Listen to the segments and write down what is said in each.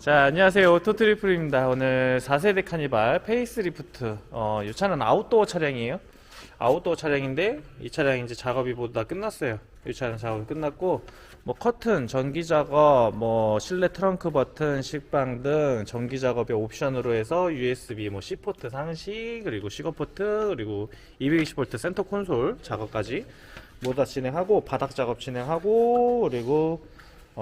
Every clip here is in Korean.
자, 안녕하세요. 오토트리플입니다. 오늘 4세대 카니발 페이스리프트. 이 차는 아웃도어 차량이에요. 아웃도어 차량인데 이 차량 이제 작업이 모두 다 끝났어요. 이 차량 작업이 끝났고 뭐 커튼, 전기 작업, 뭐 실내 트렁크 버튼, 식빵 등 전기 작업의 옵션으로 해서 USB 뭐 C포트 상시, 그리고 시거포트, 그리고 220V 센터 콘솔 작업까지 모두 다 진행하고 바닥 작업 진행하고, 그리고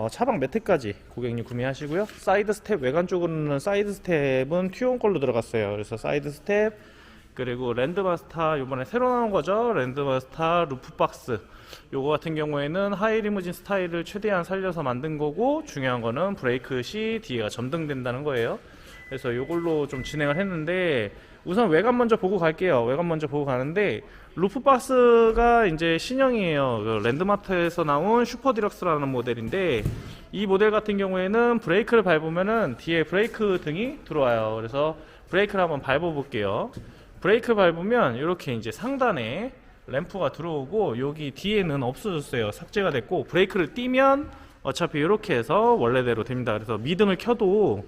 차박 매트까지 고객님 구매하시고요. 사이드 스텝, 외관 쪽으로는 사이드 스텝은 튜온 걸로 들어갔어요. 그래서 사이드 스텝, 그리고 랜드마스터 요번에 새로 나온 거죠. 랜드마스터 루프박스, 요거 같은 경우에는 하이리무진 스타일을 최대한 살려서 만든 거고, 중요한 거는 브레이크 시 뒤가 점등된다는 거예요. 그래서 요걸로 좀 진행을 했는데, 우선 외관 먼저 보고 갈게요. 외관 먼저 보고 가는데, 루프박스가 이제 신형이에요. 그 랜드마트에서 나온 슈퍼디럭스라는 모델인데, 이 모델 같은 경우에는 브레이크를 밟으면은 뒤에 브레이크 등이 들어와요. 그래서 브레이크를 한번 밟아 볼게요. 브레이크 밟으면 이렇게 이제 상단에 램프가 들어오고, 여기 뒤에는 없어졌어요. 삭제가 됐고, 브레이크를 띄면 어차피 이렇게 해서 원래대로 됩니다. 그래서 미등을 켜도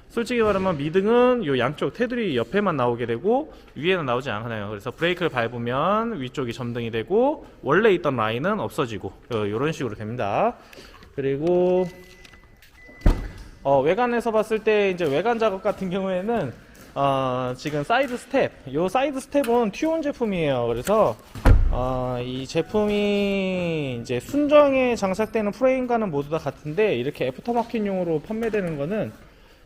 솔직히 말하면 미등은 요 양쪽 테두리 옆에만 나오게 되고 위에는 나오지 않아요. 그래서 브레이크를 밟으면 위쪽이 점등이 되고 원래 있던 라인은 없어지고 이런 식으로 됩니다. 그리고 외관에서 봤을 때 이제 외관 작업 같은 경우에는 지금 사이드 스텝, 요 사이드 스텝은 튜온 제품이에요. 그래서 이 제품이 이제 순정에 장착되는 프레임과는 모두 다 같은데, 이렇게 애프터마켓용으로 판매되는 거는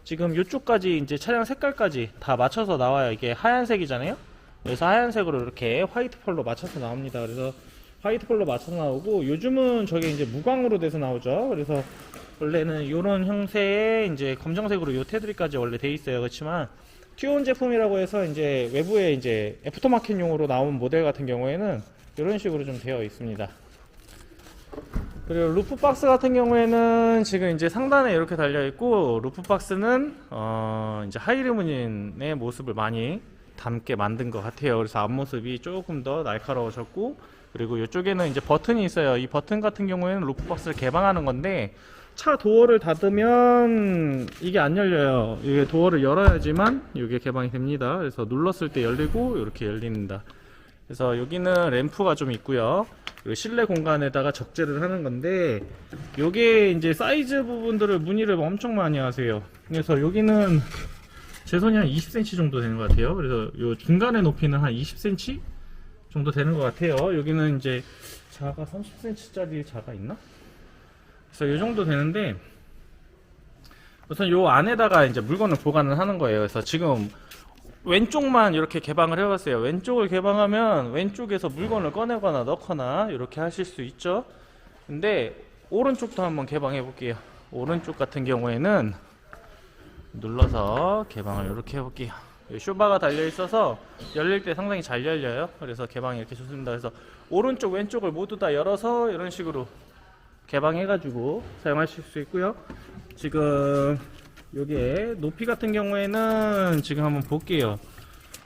지금 이쪽까지 이제 차량 색깔까지 다 맞춰서 나와요. 이게 하얀색이잖아요. 그래서 하얀색으로 이렇게 화이트 펄로 맞춰서 나옵니다. 그래서 화이트 펄로 맞춰서 나오고, 요즘은 저게 이제 무광으로 돼서 나오죠. 그래서 원래는 이런 형태의 이제 검정색으로 요 테두리까지 원래 돼 있어요. 그렇지만 튜온 제품이라고 해서 이제 외부에 이제 애프터마켓용으로 나온 모델 같은 경우에는 이런 식으로 좀 되어 있습니다. 그리고 루프박스 같은 경우에는 지금 이제 상단에 이렇게 달려 있고, 루프박스는 이제 하이리무진의 모습을 많이 담게 만든 것 같아요. 그래서 앞모습이 조금 더 날카로워졌고, 그리고 이쪽에는 이제 버튼이 있어요. 이 버튼 같은 경우에는 루프박스를 개방하는 건데, 차 도어를 닫으면 이게 안 열려요. 이게 도어를 열어야지만 이게 개방이 됩니다. 그래서 눌렀을 때 열리고 이렇게 열립니다. 그래서 여기는 램프가 좀 있고요. 실내 공간에다가 적재를 하는 건데, 요게 이제 사이즈 부분들을 문의를 엄청 많이 하세요. 그래서 여기는 제 손이 한 20cm 정도 되는 것 같아요. 그래서 요 중간의 높이는 한 20cm 정도 되는 것 같아요. 여기는 이제 자가 30cm 짜리 자가 있나? 그래서 요 정도 되는데, 우선 요 안에다가 이제 물건을 보관을 하는 거예요. 그래서 지금 왼쪽만 이렇게 개방을 해봤어요. 왼쪽을 개방하면 왼쪽에서 물건을 꺼내거나 넣거나 이렇게 하실 수 있죠. 근데 오른쪽도 한번 개방해 볼게요. 오른쪽 같은 경우에는 눌러서 개방을 이렇게 해볼게요. 쇼바가 달려 있어서 열릴 때 상당히 잘 열려요. 그래서 개방이 이렇게 좋습니다. 그래서 오른쪽 왼쪽을 모두 다 열어서 이런 식으로 개방해 가지고 사용하실 수 있고요. 지금 여기에 높이 같은 경우에는 지금 한번 볼게요.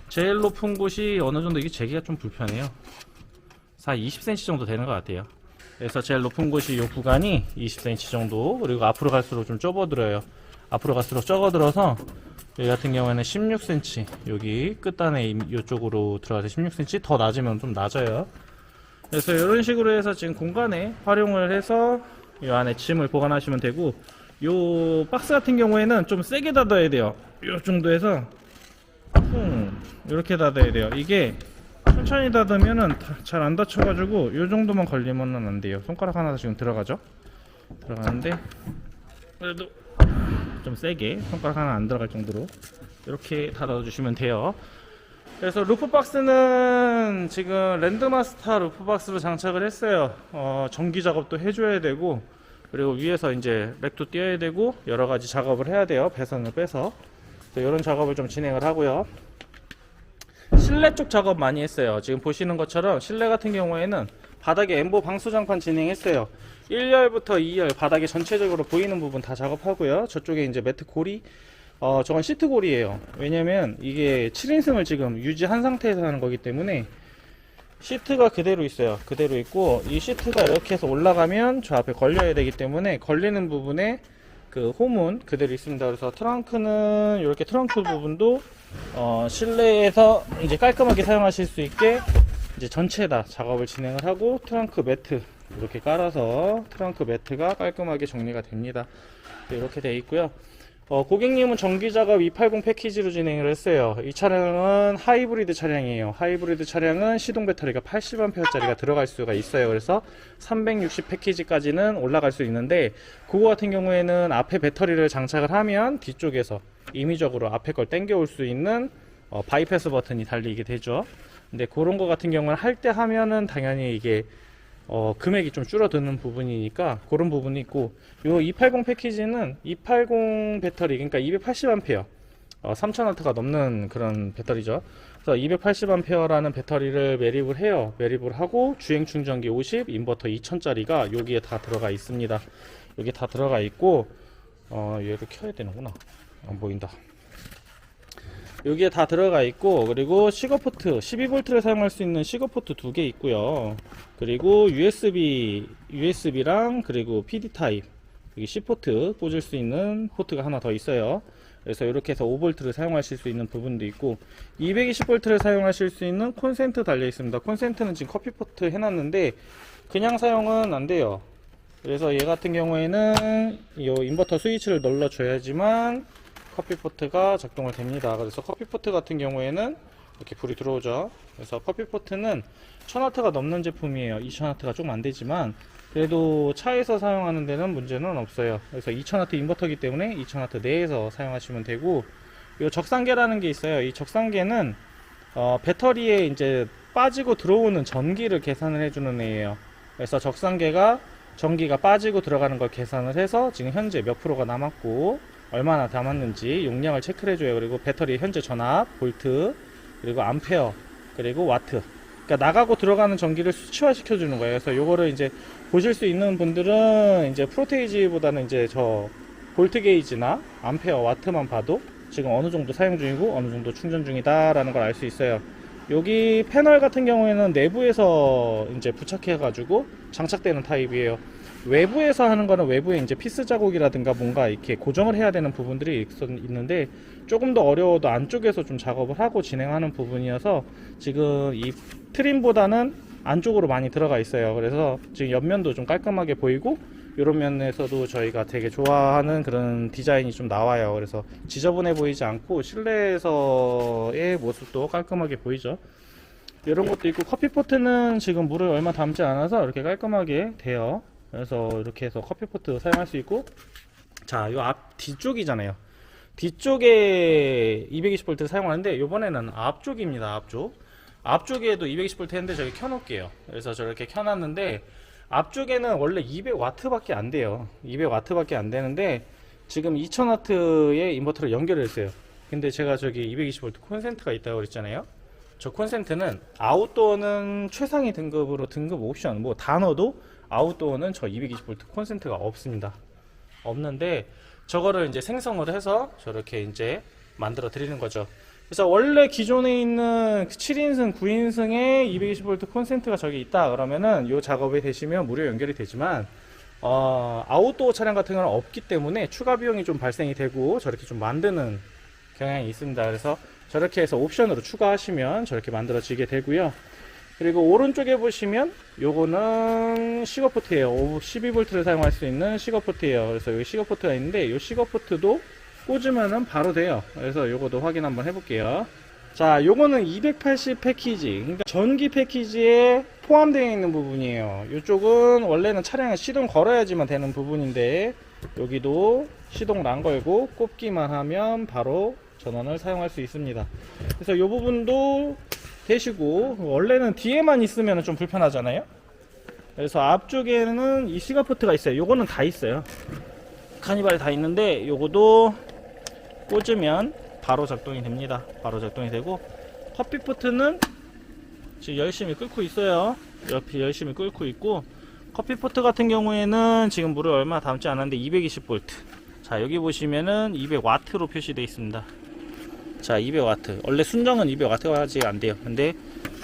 제일 높은 곳이 어느 정도, 이게 재기가 좀 불편해요. 20cm 정도 되는 것 같아요. 그래서 제일 높은 곳이 이 구간이 20cm 정도, 그리고 앞으로 갈수록 좀 접어들어요. 앞으로 갈수록 접어들어서 여기 같은 경우에는 16cm, 여기 끝단에 이쪽으로 들어가서 16cm, 더 낮으면 좀 낮아요. 그래서 이런 식으로 해서 지금 공간에 활용을 해서 이 안에 짐을 보관하시면 되고, 요 박스 같은 경우에는 좀 세게 닫아야 돼요. 요 정도에서 이렇게 닫아야 돼요. 이게 천천히 닫으면은 잘 안 닫혀가지고 요 정도만 걸리면은 안 돼요. 손가락 하나 지금 들어가죠? 들어가는데 그래도 좀 세게, 손가락 하나 안 들어갈 정도로 이렇게 닫아주시면 돼요. 그래서 루프박스는 지금 랜드마스터 루프박스로 장착을 했어요. 전기 작업도 해줘야 되고, 그리고 위에서 이제 렉도 띄어야 되고 여러가지 작업을 해야 돼요. 배선을 빼서 이런 작업을 좀 진행을 하고요. 실내 쪽 작업 많이 했어요. 지금 보시는 것처럼 실내 같은 경우에는 바닥에 엠보 방수장판 진행했어요. 1열부터 2열 바닥에 전체적으로 보이는 부분 다 작업하고요. 저쪽에 이제 매트 고리, 저건 시트 고리예요. 왜냐면 이게 7인승을 지금 유지한 상태에서 하는 거기 때문에 시트가 그대로 있어요. 그대로 있고, 이 시트가 이렇게 해서 올라가면 저 앞에 걸려야 되기 때문에 걸리는 부분에 그 홈은 그대로 있습니다. 그래서 트렁크는 이렇게 트렁크 부분도 실내에서 이제 깔끔하게 사용하실 수 있게 이제 전체에다 작업을 진행을 하고, 트렁크 매트 이렇게 깔아서 트렁크 매트가 깔끔하게 정리가 됩니다. 이렇게 되어 있고요. 고객님은 정기작업 280 패키지로 진행을 했어요. 이 차량은 하이브리드 차량이에요. 하이브리드 차량은 시동 배터리가 80A짜리가 들어갈 수가 있어요. 그래서 360 패키지까지는 올라갈 수 있는데, 그거 같은 경우에는 앞에 배터리를 장착을 하면 뒤쪽에서 임의적으로 앞에 걸 당겨 올 수 있는 바이패스 버튼이 달리게 되죠. 근데 그런 거 같은 경우는 할 때 하면은 당연히 이게 금액이 좀 줄어드는 부분이니까 그런 부분이 있고, 요 280 패키지는 280 배터리, 그러니까 280A, 3000W가 넘는 그런 배터리죠. 그래서 280A라는 배터리를 매립을 해요. 매립을 하고 주행 충전기 50, 인버터 2000짜리가 여기에 다 들어가 있습니다. 여기 다 들어가 있고, 얘를 켜야 되는구나. 안 보인다. 여기에 다 들어가 있고, 그리고 시거포트 12V를 사용할 수 있는 시거포트 2개 있고요. 그리고 USB랑 그리고 PD 타입, 여기 C포트 꽂을 수 있는 포트가 하나 더 있어요. 그래서 이렇게 해서 5V를 사용하실 수 있는 부분도 있고, 220V를 사용하실 수 있는 콘센트 달려 있습니다. 콘센트는 지금 커피포트 해놨는데 그냥 사용은 안 돼요. 그래서 얘 같은 경우에는 이 인버터 스위치를 눌러줘야지만 커피포트가 작동을 됩니다. 그래서 커피포트 같은 경우에는 이렇게 불이 들어오죠. 그래서 커피포트는 1000W가 넘는 제품이에요. 2000W가 조금 안되지만 그래도 차에서 사용하는 데는 문제는 없어요. 그래서 2000W 인버터이기 때문에 2000W 내에서 사용하시면 되고, 이 적상계라는 게 있어요. 이 적상계는 배터리에 이제 빠지고 들어오는 전기를 계산을 해주는 애예요. 그래서 적상계가 전기가 빠지고 들어가는 걸 계산을 해서 지금 현재 몇 프로가 남았고 얼마나 남았는지 용량을 체크를 해줘요. 그리고 배터리 현재 전압, 볼트, 그리고 암페어, 그리고 와트, 그러니까 나가고 들어가는 전기를 수치화 시켜주는 거예요. 그래서 요거를 이제 보실 수 있는 분들은 이제 프로테이지보다는 이제 저 볼트 게이지나 암페어, 와트만 봐도 지금 어느 정도 사용 중이고 어느 정도 충전 중이다 라는 걸 알 수 있어요. 여기 패널 같은 경우에는 내부에서 이제 부착해 가지고 장착되는 타입이에요. 외부에서 하는 거는 외부에 이제 피스 자국이라든가 뭔가 이렇게 고정을 해야 되는 부분들이 있는데 조금 더 어려워도 안쪽에서 좀 작업을 하고 진행하는 부분이어서 지금 이 트림보다는 안쪽으로 많이 들어가 있어요. 그래서 지금 옆면도 좀 깔끔하게 보이고 이런 면에서도 저희가 되게 좋아하는 그런 디자인이 좀 나와요. 그래서 지저분해 보이지 않고 실내에서의 모습도 깔끔하게 보이죠. 이런 것도 있고, 커피포트는 지금 물을 얼마 담지 않아서 이렇게 깔끔하게 돼요. 그래서 이렇게 해서 커피포트 사용할 수 있고, 자, 요 앞 뒤쪽이잖아요. 뒤쪽에 220V 사용하는데 요번에는 앞쪽입니다. 앞쪽에도 220V 했는데 저기 켜놓을게요. 그래서 저렇게 켜놨는데 앞쪽에는 원래 200W 밖에 안 돼요. 200W 밖에 안 되는데 지금 2000W의 인버터를 연결을 했어요. 근데 제가 저기 220V 콘센트가 있다고 그랬잖아요. 저 콘센트는 아웃도어는 최상위 등급으로 등급 옵션 뭐 다 넣어도 아웃도어는 저 220V 콘센트가 없습니다. 없는데 저거를 이제 생성을 해서 저렇게 이제 만들어 드리는 거죠. 그래서 원래 기존에 있는 7인승, 9인승의 220V 콘센트가 저기 있다 그러면은 이 작업이 되시면 무료 연결이 되지만 아웃도어 차량 같은 경우는 없기 때문에 추가 비용이 좀 발생이 되고 저렇게 좀 만드는 경향이 있습니다. 그래서 저렇게 해서 옵션으로 추가하시면 저렇게 만들어지게 되고요. 그리고 오른쪽에 보시면 요거는 시거포트예요. 12V를 사용할 수 있는 시거포트예요. 그래서 여기 시거포트가 있는데 이 시거포트도 꽂으면은 바로 돼요. 그래서 요거도 확인 한번 해볼게요. 자, 요거는 280 패키지, 그러니까 전기 패키지에 포함되어 있는 부분이에요. 이쪽은 원래는 차량에 시동 걸어야지만 되는 부분인데 여기도 시동을 안 걸고 꼽기만 하면 바로 전원을 사용할 수 있습니다. 그래서 이 부분도 되시고, 원래는 뒤에만 있으면 좀 불편하잖아요. 그래서 앞쪽에는 이 시가포트가 있어요. 요거는 다 있어요. 카니발이 다 있는데 요거도 꽂으면 바로 작동이 됩니다. 바로 작동이 되고, 커피포트는 지금 열심히 끓고 있어요. 옆에 열심히 끓고 있고, 커피포트 같은 경우에는 지금 물을 얼마 담지 않았는데 220V. 자, 여기 보시면은 200W로 표시되어 있습니다. 자, 200W. 원래 순정은 200W가 아직 안 돼요. 근데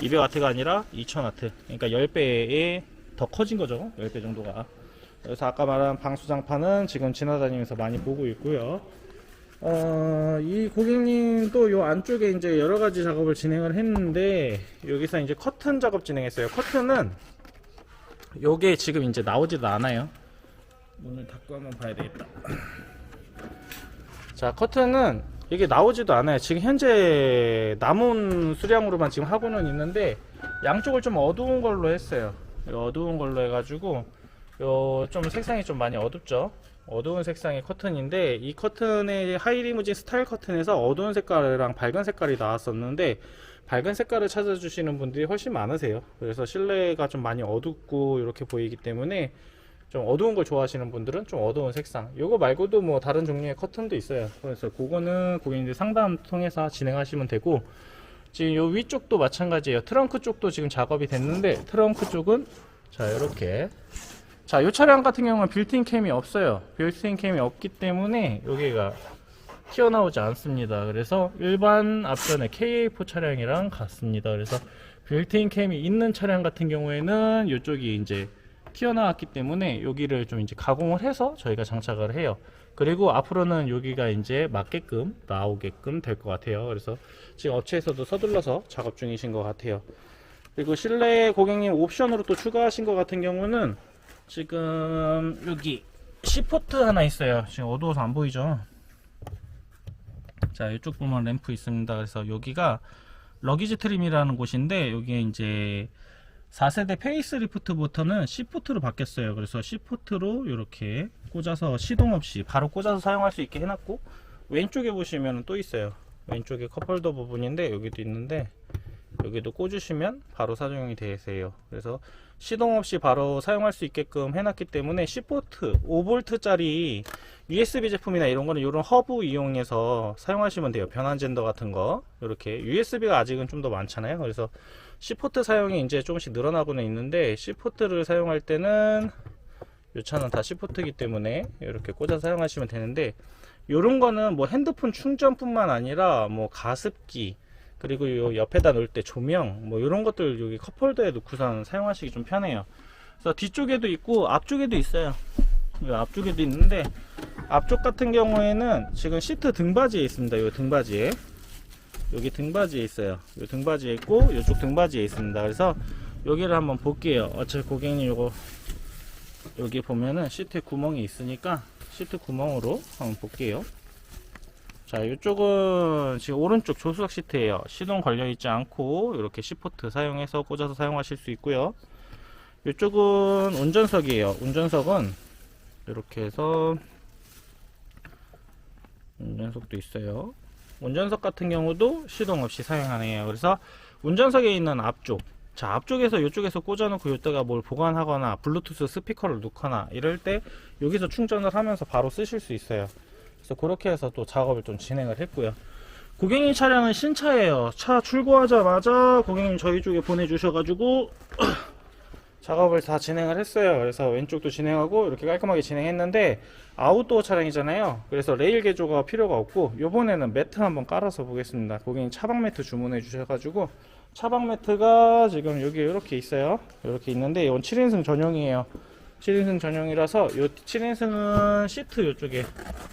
200W가 아니라 2000W. 그러니까 10배에 더 커진 거죠. 10배 정도가. 그래서 아까 말한 방수장판은 지금 지나다니면서 많이 보고 있고요. 이 고객님 또 요 안쪽에 이제 여러 가지 작업을 진행을 했는데, 여기서 이제 커튼 작업 진행했어요. 커튼은 요게 지금 이제 나오지도 않아요. 문을 닫고 한번 봐야 되겠다. 자, 커튼은 이게 나오지도 않아요. 지금 현재 남은 수량으로만 지금 하고는 있는데, 양쪽을 좀 어두운 걸로 했어요. 어두운 걸로 해가지고 요 좀 색상이 좀 많이 어둡죠. 어두운 색상의 커튼인데, 이 커튼의 하이리무진 스타일 커튼에서 어두운 색깔이랑 밝은 색깔이 나왔었는데, 밝은 색깔을 찾아주시는 분들이 훨씬 많으세요. 그래서 실내가 좀 많이 어둡고 이렇게 보이기 때문에 좀 어두운 걸 좋아하시는 분들은 좀 어두운 색상, 요거 말고도 뭐 다른 종류의 커튼도 있어요. 그래서 그거는 고객님들 상담 통해서 진행하시면 되고, 지금 요 위쪽도 마찬가지예요. 트렁크 쪽도 지금 작업이 됐는데, 트렁크 쪽은 자 이렇게, 자 요 차량 같은 경우는 빌트인 캠이 없어요. 빌트인 캠이 없기 때문에 여기가 튀어나오지 않습니다. 그래서 일반 앞전에 KA4 차량이랑 같습니다. 그래서 빌트인 캠이 있는 차량 같은 경우에는 이쪽이 이제 튀어나왔기 때문에 여기를 좀 이제 가공을 해서 저희가 장착을 해요. 그리고 앞으로는 여기가 이제 맞게끔 나오게끔 될 것 같아요. 그래서 지금 업체에서도 서둘러서 작업 중이신 것 같아요. 그리고 실내 고객님 옵션으로 또 추가하신 것 같은 경우는 지금 여기 C포트 하나 있어요. 지금 어두워서 안 보이죠? 자, 이쪽 보면 램프 있습니다. 그래서 여기가 러기지 트림이라는 곳인데, 여기에 이제 4세대 페이스리프트부터는 C포트로 바뀌었어요. 그래서 C포트로 이렇게 꽂아서 시동 없이 바로 꽂아서 사용할 수 있게 해놨고, 왼쪽에 보시면 또 있어요. 왼쪽에 컵홀더 부분인데 여기도 있는데, 여기도 꽂으시면 바로 사용이 되세요. 그래서 시동 없이 바로 사용할 수 있게끔 해놨기 때문에 C포트 5V 짜리 USB 제품이나 이런 거는 이런 허브 이용해서 사용하시면 돼요. 변환 젠더 같은 거. 이렇게 USB가 아직은 좀 더 많잖아요. 그래서 C포트 사용이 이제 조금씩 늘어나고는 있는데, C포트를 사용할 때는 이 차는 다 C포트이기 때문에 이렇게 꽂아서 사용하시면 되는데, 이런 거는 뭐 핸드폰 충전뿐만 아니라 뭐 가습기, 그리고 요 옆에다 놓을 때 조명, 뭐 이런 것들 여기 컵홀더에 놓고선 사용하시기 좀 편해요. 그래서 뒤쪽에도 있고 앞쪽에도 있어요. 앞쪽에도 있는데, 앞쪽 같은 경우에는 지금 시트 등받이에 있습니다. 요 등받이에, 여기 등받이에 있어요. 요 등받이에 있고 이쪽 등받이에 있습니다. 그래서 여기를 한번 볼게요. 어차피 고객님 요거 여기 보면은 시트에 구멍이 있으니까 시트 구멍으로 한번 볼게요. 자, 이쪽은 지금 오른쪽 조수석 시트예요. 시동 걸려 있지 않고 이렇게 C포트 사용해서 꽂아서 사용하실 수 있고요. 이쪽은 운전석이에요. 운전석은 이렇게 해서 운전석도 있어요. 운전석 같은 경우도 시동 없이 사용하네요. 그래서 운전석에 있는 앞쪽, 자 앞쪽에서 이쪽에서 꽂아놓고 이따가 뭘 보관하거나 블루투스 스피커를 놓거나 이럴 때 여기서 충전을 하면서 바로 쓰실 수 있어요. 그래서 그렇게 해서 또 작업을 좀 진행을 했고요. 고객님 차량은 신차예요. 차 출고하자마자 고객님 저희 쪽에 보내주셔가지고 작업을 다 진행을 했어요. 그래서 왼쪽도 진행하고 이렇게 깔끔하게 진행했는데, 아웃도어 차량이잖아요. 그래서 레일 개조가 필요가 없고, 요번에는 매트 한번 깔아서 보겠습니다. 고객님 차박 매트 주문해 주셔가지고, 차박 매트가 지금 여기 이렇게 있어요. 이렇게 있는데 이건 7인승 전용이에요. 7인승 전용이라서 요 7인승은 시트 이쪽에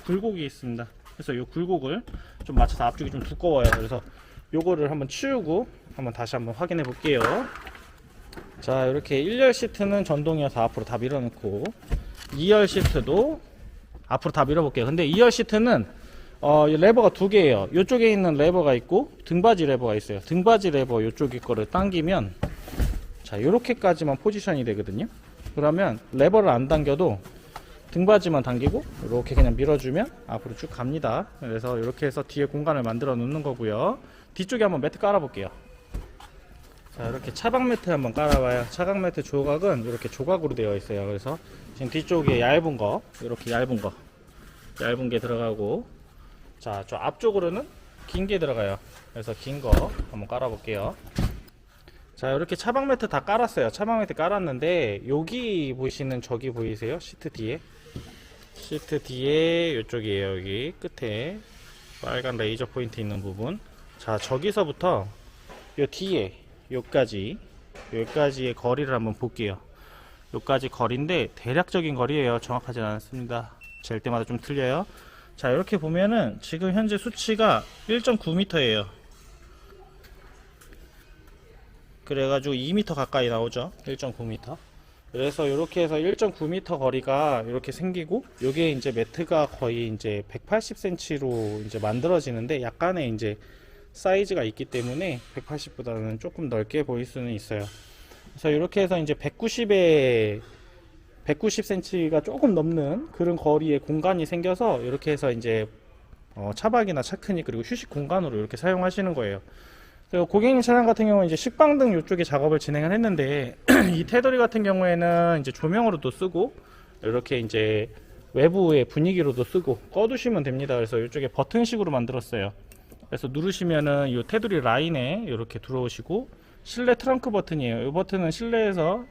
굴곡이 있습니다. 그래서 요 굴곡을 좀 맞춰서, 앞쪽이 좀 두꺼워요. 그래서 요거를 한번 치우고 한번 다시 한번 확인해 볼게요. 자, 이렇게 1열 시트는 전동이어서 앞으로 다 밀어넣고, 2열 시트도 앞으로 다 밀어볼게요. 근데 2열 시트는 레버가 두 개예요. 이쪽에 있는 레버가 있고 등받이 레버가 있어요. 등받이 레버 이쪽에 거를 당기면, 자 요렇게까지만 포지션이 되거든요. 그러면 레버를 안 당겨도 등받이만 당기고 이렇게 그냥 밀어주면 앞으로 쭉 갑니다. 그래서 이렇게 해서 뒤에 공간을 만들어 놓는 거고요. 뒤쪽에 한번 매트 깔아 볼게요. 자, 이렇게 차박 매트 한번 깔아봐요. 차박 매트 조각은 이렇게 조각으로 되어 있어요. 그래서 지금 뒤쪽에 얇은 거, 이렇게 얇은 게 들어가고, 자, 저 앞쪽으로는 긴 게 들어가요. 그래서 긴 거 한번 깔아볼게요. 자, 이렇게 차박 매트 다 깔았어요. 차박 매트 깔았는데, 여기 보시는 저기 보이세요? 시트 뒤에. 시트 뒤에 이쪽이에요. 여기 끝에 빨간 레이저 포인트 있는 부분. 자, 저기서부터 요 뒤에 여기까지의 거리를 한번 볼게요. 요까지 거리인데 대략적인 거리예요. 정확하진 않습니다. 잴 때마다 좀 틀려요. 자, 이렇게 보면은 지금 현재 수치가 1.9m예요. 그래가지고 2m 가까이 나오죠. 1.9m. 그래서 이렇게 해서 1.9m 거리가 이렇게 생기고, 요게 이제 매트가 거의 이제 180cm로 이제 만들어지는데, 약간의 이제 사이즈가 있기 때문에 180보다는 조금 넓게 보일 수는 있어요. 그래서 이렇게 해서 이제 190cm가 조금 넘는 그런 거리의 공간이 생겨서, 이렇게 해서 이제 차박이나 차크닉 그리고 휴식 공간으로 이렇게 사용하시는 거예요. 그리고 고객님 차량 같은 경우는 이제 식빵등 이쪽에 작업을 진행을 했는데 이 테두리 같은 경우에는 이제 조명으로도 쓰고 이렇게 이제 외부의 분위기로도 쓰고 꺼두시면 됩니다. 그래서 이쪽에 버튼식으로 만들었어요. 그래서 누르시면은 이 테두리 라인에 이렇게 들어오시고, 실내 트렁크 버튼이에요. 이 버튼은 실내에서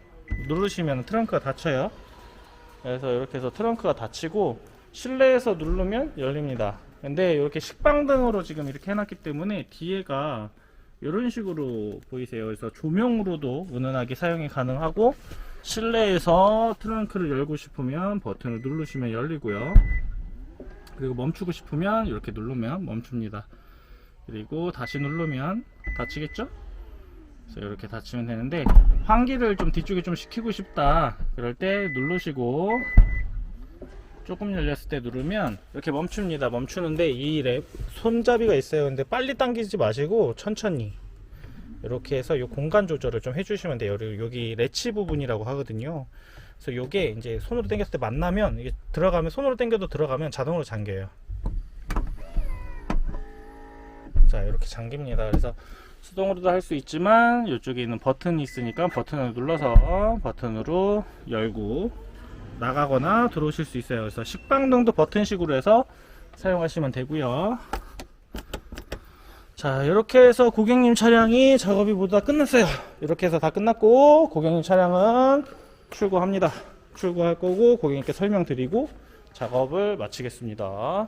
누르시면 트렁크가 닫혀요. 그래서 이렇게 해서 트렁크가 닫히고 실내에서 누르면 열립니다. 근데 이렇게 식빵등으로 지금 이렇게 해놨기 때문에 뒤에가 이런 식으로 보이세요. 그래서 조명으로도 은은하게 사용이 가능하고, 실내에서 트렁크를 열고 싶으면 버튼을 누르시면 열리고요. 그리고 멈추고 싶으면 이렇게 누르면 멈춥니다. 그리고 다시 누르면 닫히겠죠? 그래서 이렇게 닫히면 되는데, 환기를 좀 뒤쪽에 좀 시키고 싶다 그럴 때 누르시고 조금 열렸을 때 누르면 이렇게 멈춥니다. 멈추는데 이 손잡이가 있어요. 근데 빨리 당기지 마시고 천천히 이렇게 해서 이 공간 조절을 좀 해주시면 돼요. 여기 레치 부분이라고 하거든요. 그래서 이게 이제 손으로 당겼을 때 만나면 이게 들어가면, 손으로 당겨도 들어가면 자동으로 잠겨요. 자, 이렇게 잠깁니다. 그래서 수동으로도 할 수 있지만 이쪽에 있는 버튼이 있으니까 버튼을 눌러서 버튼으로 열고 나가거나 들어오실 수 있어요. 그래서 식빵등도 버튼식으로 해서 사용하시면 되고요. 자, 이렇게 해서 고객님 차량이 작업이 모두 다 끝났어요. 이렇게 해서 다 끝났고 고객님 차량은 출고합니다. 출고할 거고 고객님께 설명드리고 작업을 마치겠습니다.